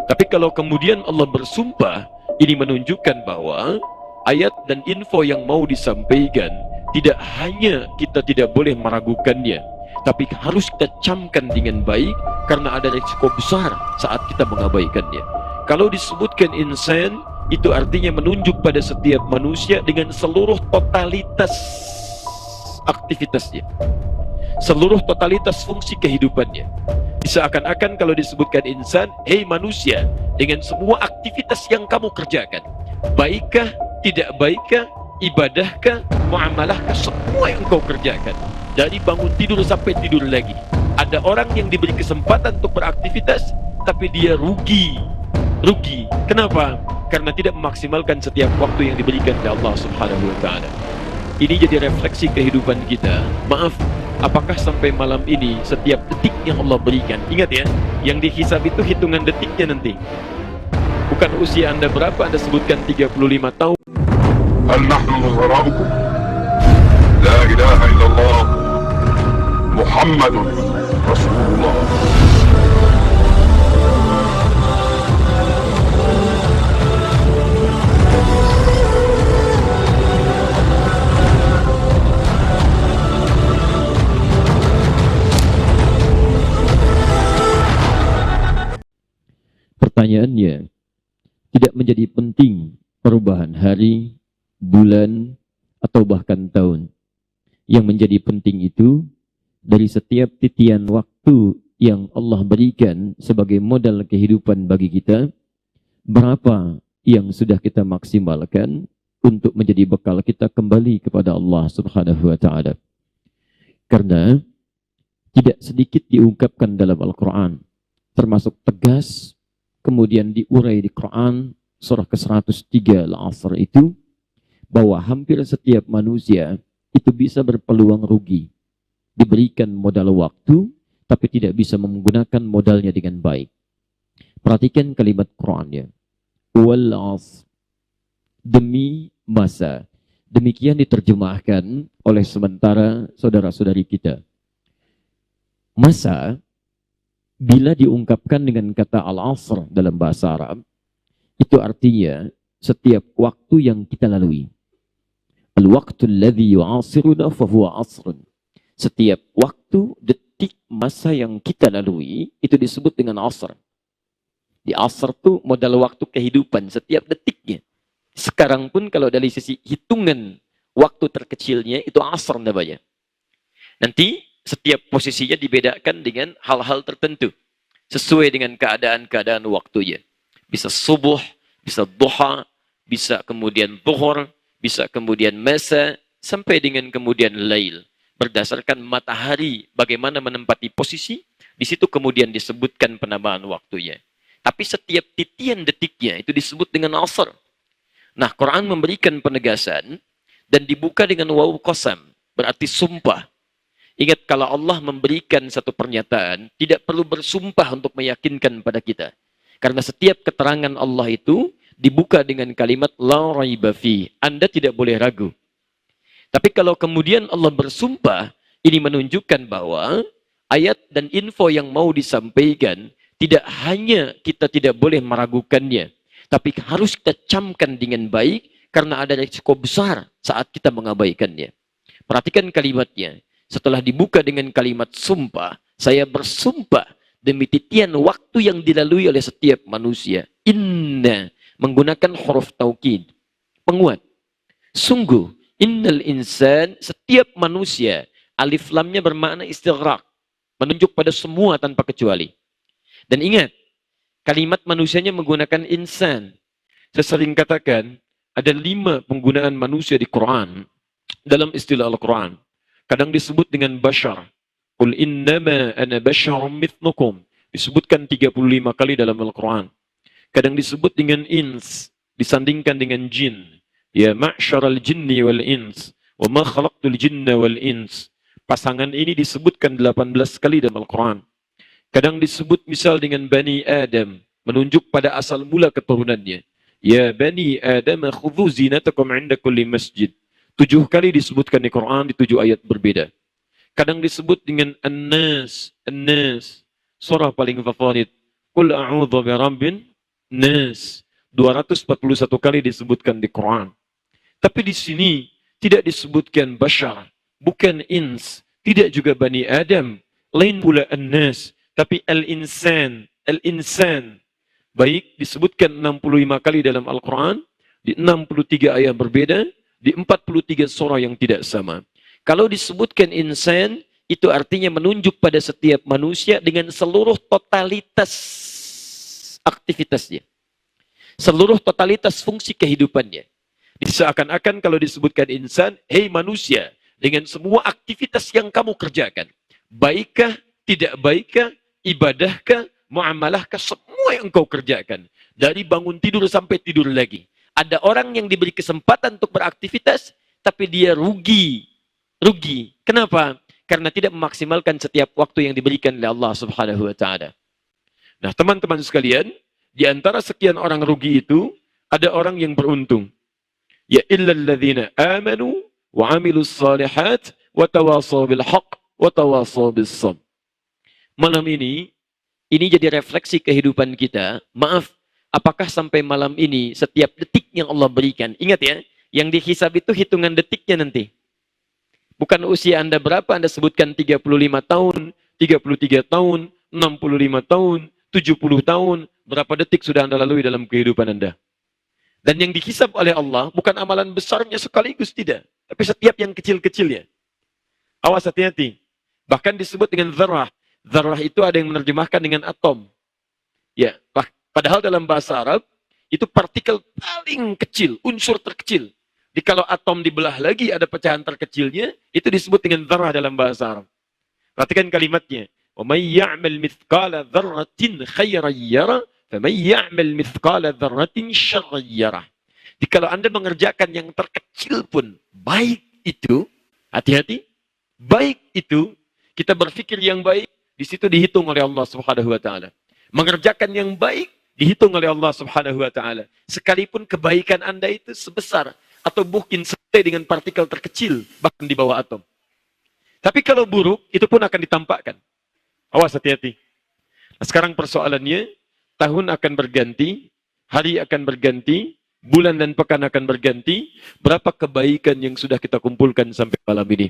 Tapi kalau kemudian Allah bersumpah, ini menunjukkan bahwa ayat dan info yang mau disampaikan tidak hanya kita tidak boleh meragukannya, tapi harus kita camkan dengan baik karena ada risiko besar saat kita mengabaikannya. Kalau disebutkan insan, itu artinya menunjuk pada setiap manusia dengan seluruh totalitas aktivitasnya, seluruh totalitas fungsi kehidupannya. Seakan-akan kalau disebutkan insan, hei manusia, dengan semua aktivitas yang kamu kerjakan, baikkah, tidak baikkah, ibadahkah, muamalahkah, semua yang kau kerjakan, dari bangun tidur sampai tidur lagi. Ada orang yang diberi kesempatan untuk beraktivitas, tapi dia rugi. Kenapa? Karena tidak memaksimalkan setiap waktu yang diberikan oleh Allah Subhanahu wa Ta'ala. Ini jadi refleksi kehidupan kita. Maaf, apakah sampai malam ini setiap detik yang Allah berikan, ingat ya, yang dihisab itu hitungan detiknya nanti, bukan usia Anda berapa. Anda sebutkan 35 tahun. هل نحن نظراؤكم لا إله إلا الله محمد رسول الله. Pertanyaannya, tidak menjadi penting perubahan hari, bulan, atau bahkan tahun. Yang menjadi penting itu, dari setiap titian waktu yang Allah berikan sebagai modal kehidupan bagi kita, berapa yang sudah kita maksimalkan untuk menjadi bekal kita kembali kepada Allah Subhanahu wa Ta'ala. Karena tidak sedikit diungkapkan dalam Al-Quran, termasuk tegas, kemudian diurai di Quran surah ke-103 Al-Asr itu, bahwa hampir setiap manusia itu bisa berpeluang rugi. Diberikan modal waktu, tapi tidak bisa menggunakan modalnya dengan baik. Perhatikan kalimat Qurannya. Wal asr, demi masa. Demikian diterjemahkan oleh sementara saudara-saudari kita. Masa, bila diungkapkan dengan kata al-asr dalam bahasa Arab, itu artinya setiap waktu yang kita lalui. Al-waqtu alladhi yu'asiruna fahuwa asrun. Setiap waktu, detik, masa yang kita lalui, itu disebut dengan asr. Di asr itu modal waktu kehidupan, setiap detiknya. Sekarang pun kalau dari sisi hitungan waktu terkecilnya, itu asr namanya. Nanti setiap posisinya dibedakan dengan hal-hal tertentu, sesuai dengan keadaan-keadaan waktunya. Bisa subuh, bisa duha, bisa kemudian zuhur, bisa kemudian masa, sampai dengan kemudian lail. Berdasarkan matahari bagaimana menempati posisi, di situ kemudian disebutkan penambahan waktunya. Tapi setiap titian detiknya itu disebut dengan asr. Nah, Quran memberikan penegasan dan dibuka dengan waw qasam, berarti sumpah. Ingat, kalau Allah memberikan satu pernyataan, tidak perlu bersumpah untuk meyakinkan pada kita. Karena setiap keterangan Allah itu dibuka dengan kalimat la raiba fi. Anda tidak boleh ragu. Tapi kalau kemudian Allah bersumpah, ini menunjukkan bahwa ayat dan info yang mau disampaikan tidak hanya kita tidak boleh meragukannya, tapi harus kita camkan dengan baik karena ada risiko besar saat kita mengabaikannya. Perhatikan kalimatnya. Setelah dibuka dengan kalimat sumpah, saya bersumpah demi titian waktu yang dilalui oleh setiap manusia. Inna, menggunakan huruf taukid, penguat. Sungguh, innal insan, setiap manusia, alif lamnya bermakna istighraq, menunjuk pada semua tanpa kecuali. Dan ingat, kalimat manusianya menggunakan insan. Saya sering katakan, ada 5 penggunaan manusia di Quran, dalam istilah Al-Quran. Kadang disebut dengan bashar. Qul innama ana basyarum mithlukum. Disebutkan 35 kali dalam Al-Quran. Kadang disebut dengan ins, disandingkan dengan jin. Ya ma'syaral jinni wal ins, wa ma khalaqtul jinna wal ins. Pasangan ini disebutkan 18 kali dalam Al-Quran. Kadang disebut misal dengan Bani Adam, menunjuk pada asal mula keturunannya. Ya Bani Adam khudhu zinatakum 'inda kulli masjid. 7 kali disebutkan di Quran di 7 ayat berbeda. Kadang disebut dengan An-Nas, An-Nas. Surah paling favorit. Qul a'udzu birabbin nas. 241 kali disebutkan di Quran. Tapi di sini tidak disebutkan bashar, bukan ins, tidak juga Bani Adam, lain pula an-nas, tapi al-insan, al-insan. Baik, disebutkan 65 kali dalam Al-Quran, di 63 ayat berbeda, di 43 surah yang tidak sama. Kalau disebutkan insan, itu artinya menunjuk pada setiap manusia dengan seluruh totalitas aktivitasnya. Seluruh totalitas fungsi kehidupannya. Seakan-akan kalau disebutkan insan, hei manusia, dengan semua aktivitas yang kamu kerjakan. Baikkah, tidak baikkah, ibadahkah, muamalahkah, semua yang engkau kerjakan. Dari bangun tidur sampai tidur lagi. Ada orang yang diberi kesempatan untuk beraktivitas, tapi dia rugi. Rugi. Kenapa? Karena tidak memaksimalkan setiap waktu yang diberikan oleh Allah Subhanahu wa Ta'ala. Nah, teman-teman sekalian, di antara sekian orang rugi itu, ada orang yang beruntung. Ya illal ladzina amanu wa amilus salihat wa tawasaw bil haqq wa tawasaw bis sabr. Malam ini jadi refleksi kehidupan kita. Maaf, apakah sampai malam ini setiap detik yang Allah berikan, ingat ya, yang dihisab itu hitungan detiknya nanti. Bukan usia Anda berapa, Anda sebutkan 35 tahun, 33 tahun, 65 tahun, 70 tahun, berapa detik sudah Anda lalui dalam kehidupan Anda. Dan yang dihisab oleh Allah bukan amalan besarnya sekaligus, tidak. Tapi setiap yang kecil-kecilnya. Awas, hati-hati. Bahkan disebut dengan zarrah. Zarrah itu ada yang menerjemahkan dengan atom. Ya, padahal dalam bahasa Arab, itu partikel paling kecil, unsur terkecil. Jadi kalau atom dibelah lagi ada pecahan terkecilnya, itu disebut dengan zarrah dalam bahasa Arab. Perhatikan kalimatnya. وَمَنْ يَعْمَلْ مِثْقَالَ ذَرَّةٍ خَيْرًا يَرَهُ فَمَنْ يَعْمَلْ مِثْقَالَ ذَرَّةٍ شَرًّا يَرَهُ. Jadi kalau Anda mengerjakan yang terkecil pun baik itu, hati-hati, baik itu, kita berpikir yang baik, di situ dihitung oleh Allah Subhanahu wa Ta'ala. Mengerjakan yang baik dihitung oleh Allah Subhanahu wa Ta'ala. Sekalipun kebaikan Anda itu sebesar atau mungkin sesuai dengan partikel terkecil, bahkan di bawah atom. Tapi kalau buruk, itu pun akan ditampakkan. Awas, hati-hati. Nah, sekarang persoalannya, tahun akan berganti, hari akan berganti, bulan dan pekan akan berganti, berapa kebaikan yang sudah kita kumpulkan sampai malam ini?